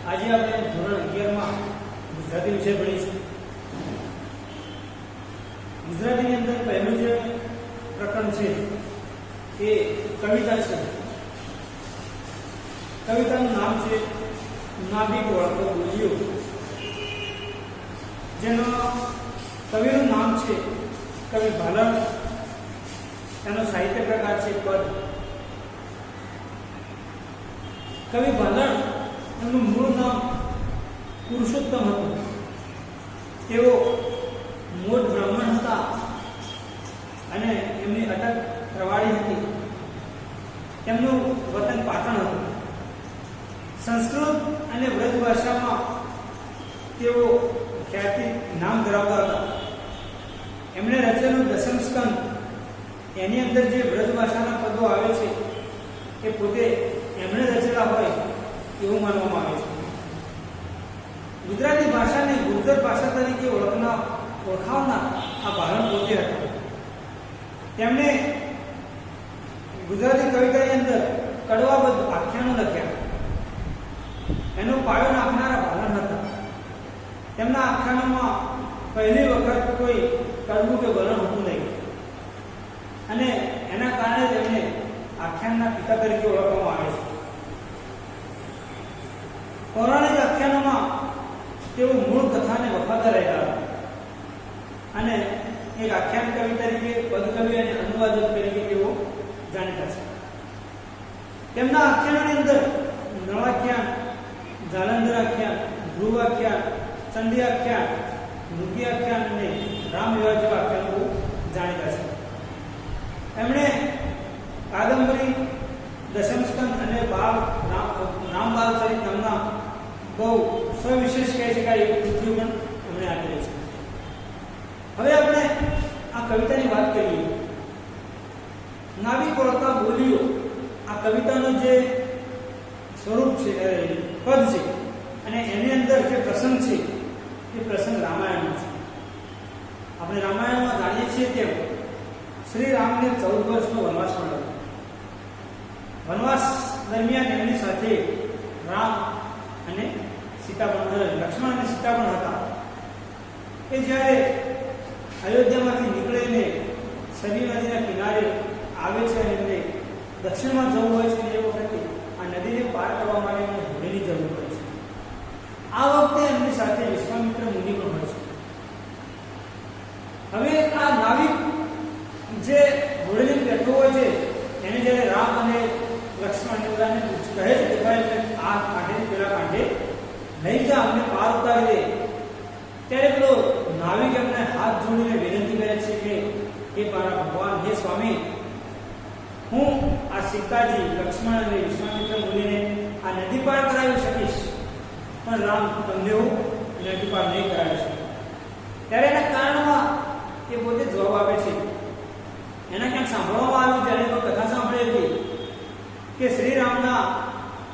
આજે આપણે ધોરણ 11 માં ગુજરાતી વિષય ભણીશું। ગુજરાતીની અંદર પહેલું જે પ્રકરણ છે એ કવિતા છે। કવિતાનું નામ છે નાભિક વળતો બોલિયો, જેનો કવિનું નામ છે કવિ ભાલણ। એનો સાહિત્ય પ્રકાર છે પદ। કવિ ભાલણ એમનું મૂળ નામ પુરુષોત્તમ હતું। તેઓ મોટ બ્રાહ્મણ હતા અને એમની અટક રવાડી હતી। તેમનું વતન પાટણ હતું। સંસ્કૃત અને વ્રજ ભાષામાં તેઓ ખ્યાતિ નામ ધરાવતા હતા। એમણે રચેલું દશમ સ્કંદ, એની અંદર જે વ્રજ ભાષાના પદો આવે છે એ પોતે એમણે રચેલા હોય એવું માનવામાં આવે છે। ગુજરાતી ભાષાને ગુર્જર ભાષા તરીકે ઓળખાવનાર આ ભાલણ પોતે હતા। તેમણે ગુજરાતી કવિતાની અંદર કડવાબદ્ધ આખ્યાનો લખ્યા। એનો પાયો નાખનારા ભાલણ હતા। તેમના આખ્યાનોમાં પહેલી વખત કોઈ કડવું કે વલણ હતું નહીં અને એના કારણે તેમને આખ્યાનના પિતા તરીકે ઓળખવામાં આવે છે। પૌરાણિક આખ્યાનોમાં તેઓ મૂળ કથાને વફાદાર રહ્યા અને એક આખ્યાન કવિ તરીકે, પદકવિ અને અનુવાદક તરીકે તેઓ જાણીતા છે। તેમના આખ્યાનોની અંદર નળાખ્યાન, જાલંધર આખ્યાન, ધ્રુવ આખ્યાન, ચંડી આખ્યાન, મૃગી આખ્યાન અને રામ વિવાહ જેવા આખ્યાનો જાણીતા છે। એમણે કાદંબરી, દશમસ્કંદ અને રામબાલ ચરિત નામના બહુ સવિશેષ કહી શકાય એવી કૃતિઓ પણ એમણે આપેલી છે। હવે આપણે આ કવિતાની વાત કરીએ। નાભિક વળતા બોલિયો આ કવિતાનું જે સ્વરૂપ છે, પદ છે, અને એની અંદર જે પ્રસંગ છે એ પ્રસંગ રામાયણનો છે। આપણે રામાયણમાં જાણીએ છીએ તેમ શ્રી રામને 14 વર્ષનો વનવાસ મળ્યો। વનવાસ દરમિયાન એમની સાથે રામ અને સીતા પણ, લક્ષ્મણ અને સીતા પણ હતા। એ જ્યારે અયોધ્યામાંથી નીકળીને સરયુ નદીના કિનારે આવે છે અને એમને દક્ષિણમાં જવું હોય છે, એ વખતે આ નદીને પાર કરવા માટે એમને ઘોડીની જરૂર પડે છે। આ વખતે એમની સાથે વિશ્વામિત્ર મુનિ પણ હોય છે। હવે આ નાવિક જે ઘોડીને બેઠો હોય છે એને જ્યારે રામ અને લક્ષ્મણ અને બધાને કહે છે કે ભાઈ આ કાંઠે પેલા કાંઠે લઈ જા, અમને પાર ઉતારી દે, ત્યારે પેલો નાવિક એમને હાથ જોડીને વિનંતી કરે છે કે હે મારા ભગવાન, હે સ્વામી, હું આ સીતાજી, લક્ષ્મણ અને વિશ્વામિત્ર મુનિને આ નદી પાર કરાવી શકીશ, પણ રામ તમને હું નદી પાર નહીં કરાવી શકું। ત્યારે એના કારણમાં એ પોતે જવાબ આપે છે। એના ક્યાંક સાંભળવામાં આવ્યું, ત્યારે તો કથા સાંભળી હતી કે શ્રી રામના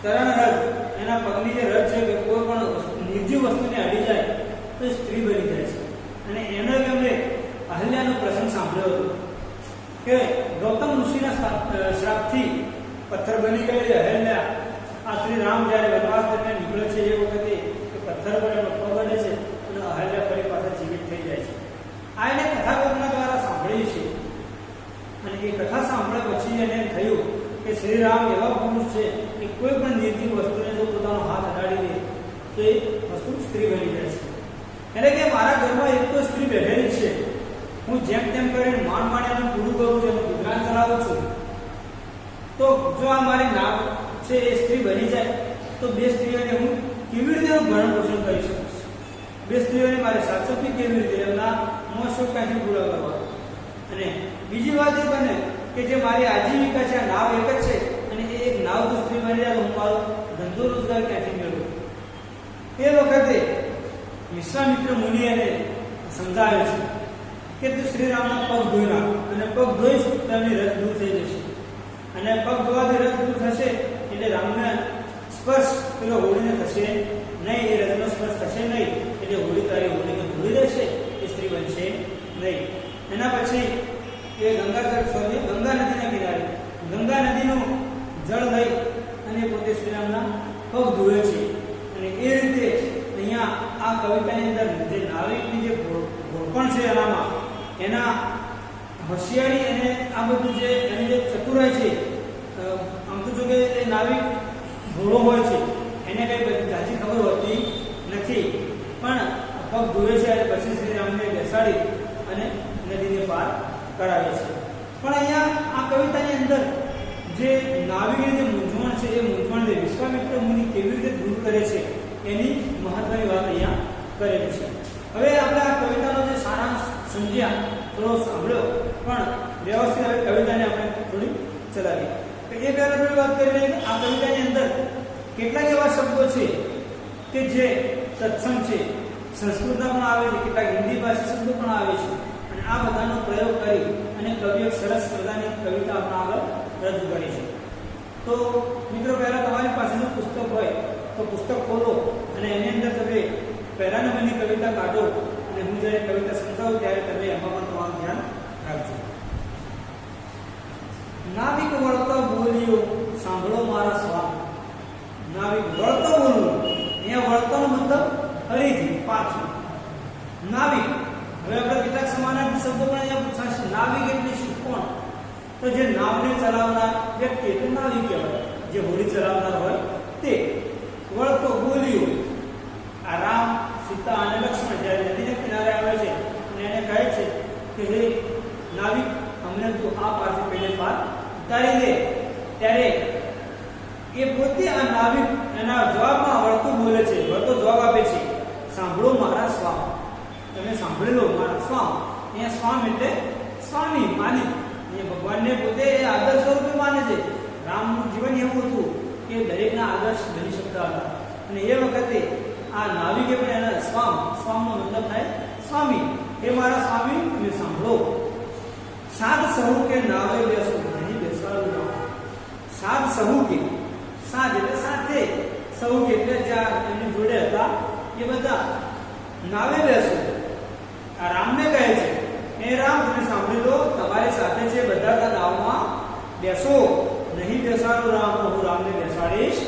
ચરણ રજ, એના પગની જે રજ છે કે કોઈ પણ નિર્જીવ વસ્તુને અડી જાય તો એ સ્ત્રી બની જાય છે। અને એનો એમણે અહલ્યાનો પ્રસંગ સાંભળ્યો હતો કે ગૌતમ ઋષિના શ્રાપથી પથ્થર બની ગયેલી અહલ્યા આ શ્રી રામ જ્યારે વનવાસ દરમિયાન નીકળે છે એ વખતે એ પથ્થર પર એનો પગ અડે છે અને અહલ્યા ફરી પાછા જીવિત થઈ જાય છે। આ એને કથાકોના દ્વારા સાંભળી છે અને એ કથા સાંભળ્યા પછી એને એમ થયું કે શ્રી રામ એવા પુરુષ છે કે કોઈ પણ નિર્જીવ વસ્તુને જો પોતાનો હાથ અડાડી દે તો એ વસ્તુ સ્ત્રી બની જાય છે। એટલે કે મારા ઘરમાં એક તો સ્ત્રી બેઠેલી છે, હું જેમ તેમ કરીને માણવાનું પૂરું કરું છું, એનું ગુજરાન ચલાવું છું, તો જો આ મારી નામ છે એ સ્ત્રી બની જાય તો બે સ્ત્રીઓને હું કેવી રીતે ભરણ પોષણ કરી શકીશ? બે સ્ત્રીઓને મારે સાચવવી કેવી રીતે? એમના મોશોક ક્યાંથી પૂરા કરવા? અને બીજી વાત એ બને કે જે મારી આજીવિકા છે, આ નાવ એક જ છે અને એ એક નાવ જો સ્ત્રી બની જાય તો હું મારો ધંધો રોજગાર ક્યાંથી મેળવું? એ વખતે વિશ્વામિત્ર મુનિ એને સમજાવે છે કે તું શ્રી રામના પગ ધોઈ નાખ, અને પગ ધોઈશ તો એમની રજ દૂર થઈ જશે, અને પગ ધોવાથી રજ દૂર થશે એટલે રામને સ્પર્શ પેલો હોળીને થશે નહીં, એ રજનો સ્પર્શ થશે નહીં, એટલે હોળી તારી હોળીને ધોઈ દેશે, એ સ્ત્રી બનશે નહીં। એના પછી એ ગંગા નદીના કિનારે ગંગા નદીનું જળ લઈ અને પોતે શ્રીરામના પગ ધોવે છે અને એ રીતે અહીંયા આ કવિતાની અંદર જે નાવિકની જે ગોળપણ છે એનામાં એના હોશિયારી અને આ બધું જે એની જે ચતુરાઈ છે, આમ તો જો કે એ નાવિક ભોળો હોય છે, એને કઈ બધી જાજી ખબર હોતી નથી, પણ પગ ધોવે છે અને પછી શ્રી રામને બેસાડી અને નદીને પાર કરાવે છે. પણ અહીંયા આ કવિતાની અંદર જે નાવિકની જે મૂંઝવણ છે એ મૂંઝવણને વિશ્વામિત્ર મુનિ કેવી રીતે દૂર કરે છે એની મહત્વની વાત અહીંયા કરેલી છે. હવે આપણે આ કવિતાનો જે સારાંશ સમજ્યા, થોડો સાંભળ્યો, પણ વ્યવસ્થિત હવે કવિતાને આપણે થોડી ચલાવીએ. તો એ પહેલા થોડી વાત કરી લઈએ. આ કવિતાની અંદર કેટલાક એવા શબ્દો છે કે જે તત્સમ છે, સંસ્કૃતના પણ આવે છે, કેટલાક હિન્દી ભાષી શબ્દો પણ આવે છે, અને આ બધાનો પ્રયોગ કરી અને કવિએ સરસ મજાની કવિતા આપણા આગળ રજૂ કરી છે. તો મિત્રો, પહેલા તમારી પાસેનું પુસ્તક હોય તો પુસ્તક ખોલો અને એની અંદર તમે પહેલા નંબરની કવિતા કાઢો, અને હું જ્યારે કવિતા સમજાવું ત્યારે તમે એમાં પણ તમારું ધ્યાન રાખજો. નાવિક વળતો બોલ્યો સાંભળો મારા સ્વામ. નાવિક વળતો બોલવું, અહીંયા વળતોનો મતલબ ફરીથી પાછું. નાવિક, હવે આપણે કેટલાક સમાનાર્થી શબ્દો પણ અહીંયા પૂછાશે. નાવિક એટલે શું, કોણ? તો જે નાવને ચલાવનાર વ્યક્તિ એટલે નાવિક કહેવાય, જે હોડી ચલાવનાર હોય તે. વળતો બોલ્યો, આ રામ, સીતા અને લક્ષ્મણ જ્યારે નદીના કિનારે આવે છે અને એને કહે છે કે હે નાવિક, અમને તું આ પારથી પેલે પાર ઉતારી દે, ત્યારે એ પોતે આ નાવિક એના જવાબમાં વળતું બોલે છે, વળતો જવાબ આપે છે, સાંભળો મારા સ્વામ. તમે સાંભળી લો મારા સ્વામ. અહીંયા સ્વામ એટલે સ્વામી, માલિક. અહીંયા ભગવાનને પોતે આદર્શ સ્વરૂપે માને છે. રામનું જીવન એવું હતું કે દરેકના આદર્શ બની શકતા હતા, અને એ વખતે આ નાવિકે પણ એના સ્વામનો મતલબ થાય સ્વામી. એ મારા સ્વામી, તમે સાંભળો. સાત સહુ કે નાવે બેસો, નહીં બેસાડું રામ. સાત સહુ કે, સાત એટલે સાથે, સહુ કે એટલે જ્યાં એમની જોડે હતા એ બધા. નાવે બેસો, આ રામને કહે છે, એ રામ તમે સાંભળી લો, તમારી સાથે છે બધા નાવમાં બેસો, નહીં બેસાડું રામ, તો હું રામને બેસાડીશ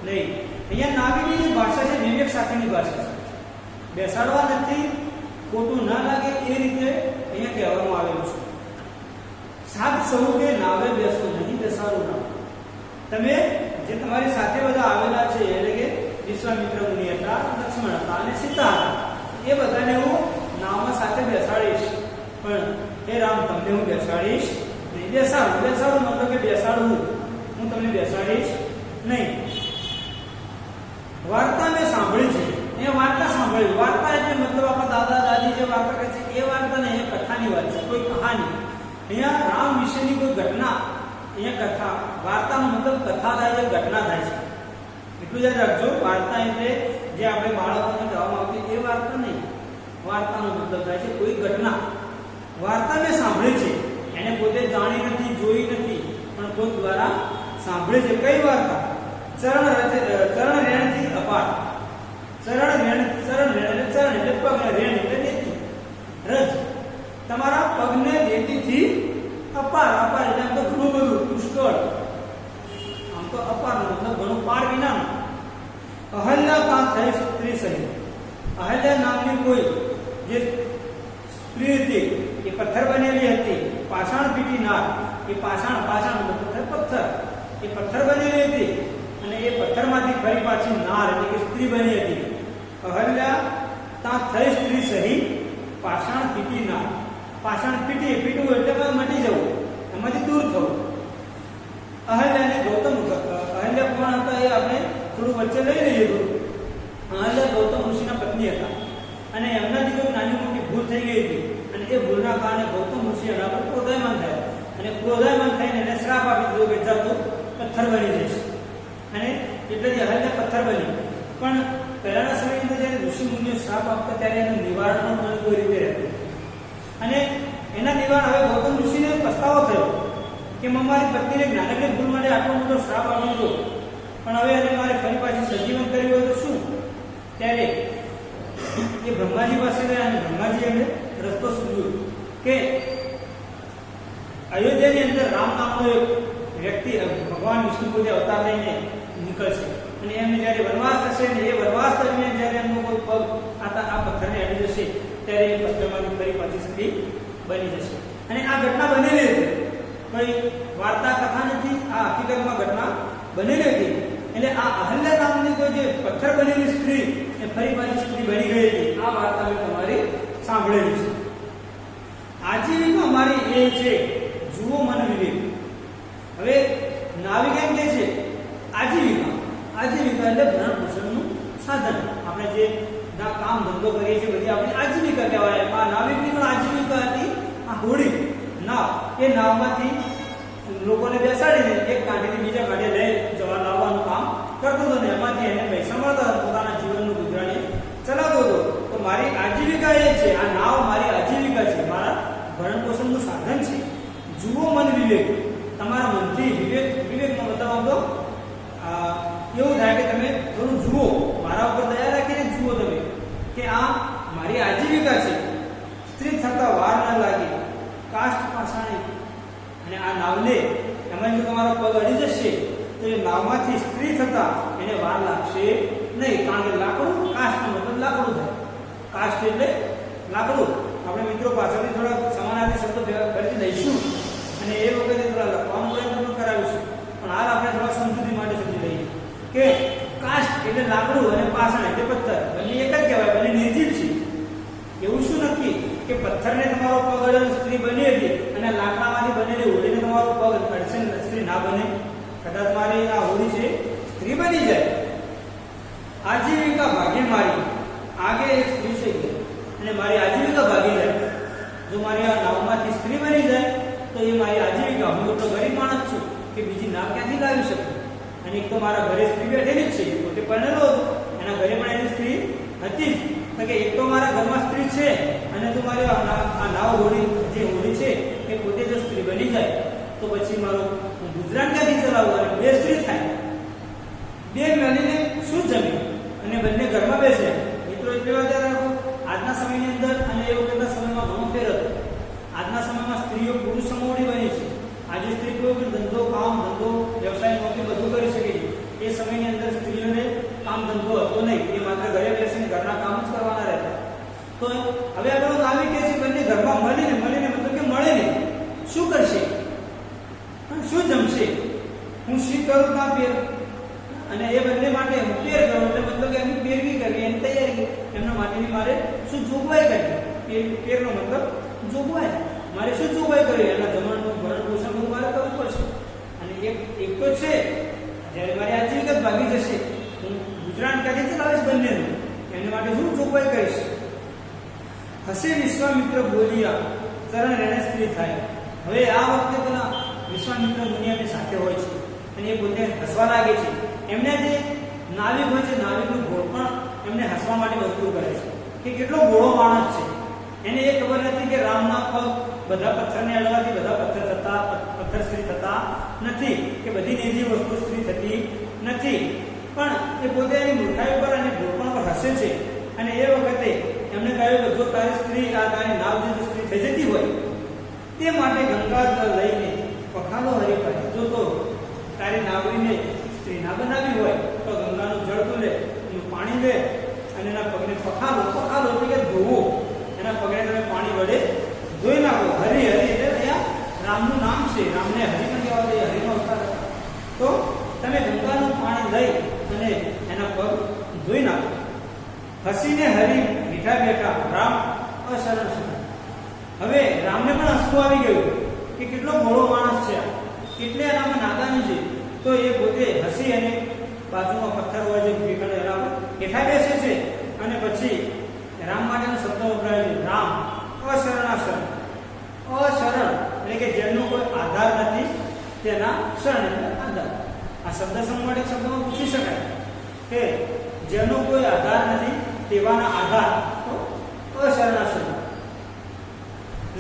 નહીં. અહીંયા નાવિકની ભાષા છે વિવેક સાથેની ભાષા છે. બેસાડવા નથી, ખોટું ના લાગે એ રીતે અહીંયા કહેવામાં આવેલું છે. સાત સહુ કે નાવે બેસો, નહીં બેસાડું રામ. તમે જે તમારી સાથે બધા આવેલા છે, એટલે કે વિશ્વામિત્ર મુનિ હતા, લક્ષ્મણ હતા અને સીતા હતા, એ બધાને હું નાવમાં સાથે બેસાડીશ, પણ હે રામ, તમને હું બેસાડીશ નહીં. બેસાડું મતલબ કે બેસાડવું, હું તમને બેસાડીશ નહીં. વાર્તા મેં સાંભળી છે, એ વાર્તા સાંભળી. વાર્તા એટલે મતલબ આપણા દાદા દાદી જે વાર્તા કહે છે એ વાર્તા ને, એ કથાની વાત છે, કોઈ કહાની. અહીંયા રામ વિશેની કોઈ ઘટના, અહીંયા કથા. વાર્તાનો મતલબ કથા થાય છે, ઘટના થાય છે, એટલું યાદ રાખજો. વાર્તા એટલે જે આપણે બાળકોને કહેવામાં આવતી એ વાર્તા નહીં. વાર્તાનો મતલબ થાય છે કોઈ ઘટના. વાર્તા મેં સાંભળી છે, એને પોતે જાણી નથી, જોઈ નથી, પણ કોઈ દ્વારા સાંભળી છે. કઈ વાર્તા? ચરણ રેણથી અપાર. ચરણ રેણ એટલે ચરણ એટલે પગ, રેણ એટલે રેતી. રજ, તમારા પગને રેતીથી અપાર. અપાર એટલે આમ તો ઘણું બધું, પુષ્કળ. આમ તો અપારનો મતલબ ઘણું, પાર વિનાનું. અહલ્યા કાં થઈ સ્ત્રી સહિત. અહલ્યા નામની કોઈ જે સ્ત્રી હતી એ પથ્થર બનેલી હતી. પાષાણ પીટી નાર, એ પાષાણ પથ્થર, એ પથ્થર બનેલી હતી, અને એ પથ્થરમાંથી ફરી પાછી નાર એટલે કે સ્ત્રી બની હતી. અહલ્યા તા થઈ સ્ત્રી સહિત પાષાણ પીટી નાર. પાષાણ પીટવું એટલે મટી જવું, એમાંથી દૂર થવું. અહલ્યાને ગૌતમ, અહલ્યા કોણ હતા એ આપણે થોડું વચ્ચે લઈ લઈએ. અહલ્યા ગૌતમ ઋષિના પત્ની હતા, અને એમનાથી કોઈ નાની મોટી ભૂલ થઈ ગઈ હતી, અને એ ભૂલના કારણે ગૌતમ ઋષિ એના પર ક્રોધાયમાન થયા, અને ક્રોધાયમાન થઈને એને શ્રાપ આપી દીધો કે જા તું પથ્થર બની જઈશ. અને એટલે જ અહલ્યા પથ્થર બની. પણ પહેલાના સમયની અંદર જ્યારે ઋષિ મુનિઓ શ્રાપ આપતા ત્યારે એનું નિવારણ પણ કોઈ રીતે રહેતું, અને એના નિવારણ હવે ગૌતમ ઋષિને પસ્તાવો થયો કે મારી પત્નીને નાનકડી ભૂલ માટે આટલો મોટો શ્રાપ આપી દીધો, પણ હવે એને મારે ફરી પાછી સજીવન કર્યું હોય તો શું? ત્યારે એ બ્રહ્માજી પાસે ગયા, અને બ્રહ્માજી એમને રસ્તો સૂચવ્યો કે અયોધ્યાની અંદર રામ નામનો એક વ્યક્તિ ભગવાન વિષ્ણુ પોતે અવતાર લઈને નીકળશે, અને એમને જ્યારે વનવાસ થશે પામશે ને એ વનવાસ દરમિયાન જ્યારે એમનો કોઈ પગ આ પથ્થરને અડી જશે ત્યારે એ પથ્થરમાંથી ફરી પાછી સ્ત્રી બની જશે. અને આ ઘટના બનેલી હતી, કોઈ વાર્તા કથા નથી, આ હકીકતમાં ઘટના બનેલી હતી. એટલે આ અહલ્યા નામની કોઈ જે પથ્થર બનેલી સ્ત્રી એ ફરી પાછી સ્ત્રી બની ગઈ હતી. આ વાર્તા મેં તમારી સાંભળેલી છે. આજીવિકા અમારી એ છે, જુઓ મન વિવેક. હવે નાવિક એમ કે છે આજીવિકા એટલે ભરણ પોષણનું સાધન. આપણે જે કામ ધંધો કરીએ છીએ બધી આપણી આજીવિકા કહેવાય. આ નાવિકની પણ આજીવિકા હતી. આ હોડી નાવ, એ નાવમાંથી લોકોને બેસાડીને એક કાંઠેથી બીજા કાંઠે લઈ જવા લાવવાનું કામ કરતો હતો ને એમાંથી એને પૈસા મળતા હતા, પોતાના જીવનનું ગુજરાન ચલાવતો હતો. તો મારી આજીવિકા એ છે, આ નાવ મારી આજીવિકા છે, મારા ભરણ પોષણનું સાધન છે. જુઓ મન વિવેક, તમારા મનથી વિવેકનો મતલબ આપો એવું થાય કે તમે થોડું જુઓ, મારા ઉપર દયા રાખીને જુઓ તમે કે આ મારી આજીવિકા છે. સ્ત્રી થતા વાર ન લાગે, કાષ્ઠ પાષાણી. અને આ નાવને એમાં જો તમારો પગ અડી જશે તો એ નાવમાંથી સ્ત્રી થતા એને વાર લાગશે નહીં, કારણ કે લાકડું, કાષ્ઠનો મતલબ લાકડું થાય. કાષ્ઠ એટલે લાકડું. આપણે મિત્રો પાછળથી થોડા સમાનાર્થી શબ્દો ફરીથી લઈશું અને એ વખતે થોડા લખવાનો પ્રયત્ન પણ કરાવીશું, પણ હાલ આપણે થોડા સમજૂતી માટે સમજી લઈએ કે કાષ્ઠ એટલે લાકડું અને પાષાણ એટલે પથ્થર, બંને એક જ કહેવાય, બંને નિર્જીવ છે. એવું શું નક્કી કે પથ્થરને તમારો પગ અડે સ્ત્રી બની હતી અને લાકડામાંથી બનેલી હોડીને તમારો પગ અડશે સ્ત્રી ના બને? કદાચ મારી આ હોડી છે સ્ત્રી બની જાય. આજીવિકા ભાગે મારી, આગે એક સ્ત્રી છે અને મારી આજીવિકા ભાગી જાય. જો મારી આ નાવમાંથી સ્ત્રી બની જાય તો એ મારી આજીવિકા. હું તો ગરીબ માણસ છું કે બીજી નાવ ક્યાંથી લાવી શકું? અને એક તો મારા ઘરે સ્ત્રી બેઠેલી જ છે, પોતે પરણેલો હતો, એના ઘરે પણ એની સ્ત્રી હતી જ. તો કે એક તો મારા ઘરમાં સ્ત્રી છે અને તો મારી આ નાવ હોડી જે હોડી છે એ પોતે જો સ્ત્રી બની જાય તો પછી મારું ગુજરાન ક્યાંથી ચલાવવું? અને બે સ્ત્રી થાય, બે મળીને શું જમે અને બંને ઘરમાં બેસે. મિત્રો એટલી વાત યાદ રાખો, આજના સમયની અંદર અને એ વખતના સમયમાં ઘણો ફેર હતો. આજના સમયમાં સ્ત્રીઓ પુરુષ સમોવડી બની છે. આજે સ્ત્રી કોઈ પણ ધંધો, કામ ધંધો, વ્યવસાય, નોકરી બધું કરી શકે છે. એ સમયની અંદર સ્ત્રીઓને કામ ધંધો હતો નહીં, એ માત્ર ઘરે બેસીને ઘરના કામ જ કરવાના રહેતા. તો હવે આપણો નાવિક કે છે બંને ઘરમાં મળીને મતલબ કે મળે ને શું કરશે? શું જમશે? હું શી કરું કાં પેર, અને એ બંને માટે હું પેર કરું એટલે મતલબ કે એમની પેરવી કરવી, એની તૈયારી એમના માટેની મારે શું જોગવાઈ કરવી? પેરનો મતલબ જોગવાઈ. મારે શું જોગવાઈ કરવી? એના જમણનું ભરણ પોષણ બધું મારે કરવું પડશે. અને એક તો છે જ્યારે મારી આજીવિકા ભાગી જશે, હું ગુજરાન ક્યાંથી ચલાવીશ બંનેનું? એના માટે શું જોગવાઈ કરીશ? હસે વિશ્વામિત્ર બોલ્યા, ચરણ રેણે સ્ત્રી થાય. હવે આ વખતે પેલા વિશ્વામિત્ર મુનિ એમની સાથે હોય છે અને એ પોતે હસવા લાગે છે. એમને જે નાવિક હોય છે, નાવિકનું ઘોડ પણ એમને હસવા માટે મજબૂર કરે છે કે કેટલો ભોળો માણસ છે. એને એ ખબર નથી કે રામના પગ બધા પથ્થરને અડવાથી બધા પથ્થર સ્ત્રી થતા નથી, કે બધી નિર્જીવ વસ્તુ સ્ત્રી થતી નથી. પણ એ પોતે એની મૂર્ખાઈ પર અને ભોળપણ પર હસે છે. અને એ વખતે એમને કહ્યું કે જો તારી સ્ત્રી, આ તારી નાવ જે સ્ત્રી થઈ જતી હોય તે માટે ગંગાજળ લઈને પખાલો હરી કરે. જો તો તારી નાવડીને સ્ત્રી ના બનાવી હોય તો ગંગાનું જળ તું લે, એનું પાણી લે અને એના પગને પખાલો એટલે કે ધોવો. એના પગને તમે પાણી વડે ધોઈ નાખો. હરી એટલે અહીંયા રામનું નામ છે, રામને હરિ પણ કહેવા દે, હરિનો અવતાર. તો તમે ગંગાનું પાણી લઈ અને એના પગ ધોઈ નાખો. હસીને હરિ મીઠા બેઠા, રામ અશરણ શરણ. હવે રામને પણ હસવું આવી ગયું કે કેટલો ભોળો માણસ છે, કેટલે એનામાં નાદાની છે. તો એ પોતે હસી અને બાજુમાં પથ્થર હોય છે ભીખંડ એના પર હેઠા બેસે છે અને પછી રામ માટેનો શબ્દ વપરાય છે, રામ અશરણાશરણ. અશરણ એટલે કે જેનો કોઈ આધાર નથી તેના શરણ એટલે આધાર. આ શબ્દ સંબંધિત શબ્દમાં પૂછી શકાય કે જેનો કોઈ આધાર નથી તેવાના આધાર, તો અશરણાશરણ.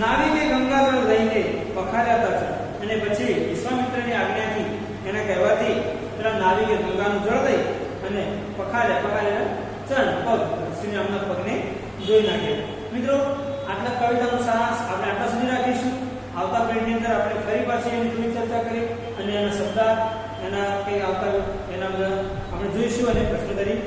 નાવિકે ગંગાજળ લઈને પખાર્યા હતા અને પછી વિશ્વામિત્રની આજ્ઞાથી એના કહેવાથી પેલા નાવિકે ગંગાનું જળ લઈ અને પખાર્યા ચરણ પગ શ્રી રામના પગને ધોઈ નાખ્યા. મિત્રો આટલા કવિતાનો સારાંશ આપણે આટલા સુધી રાખીશું. આવતા પેઢીની અંદર આપણે ફરી પાછી એની થોડી ચર્ચા કરી અને એના શબ્દ એના કંઈ આવતા એના બધા આપણે જોઈશું અને પ્રશ્નોત્તરી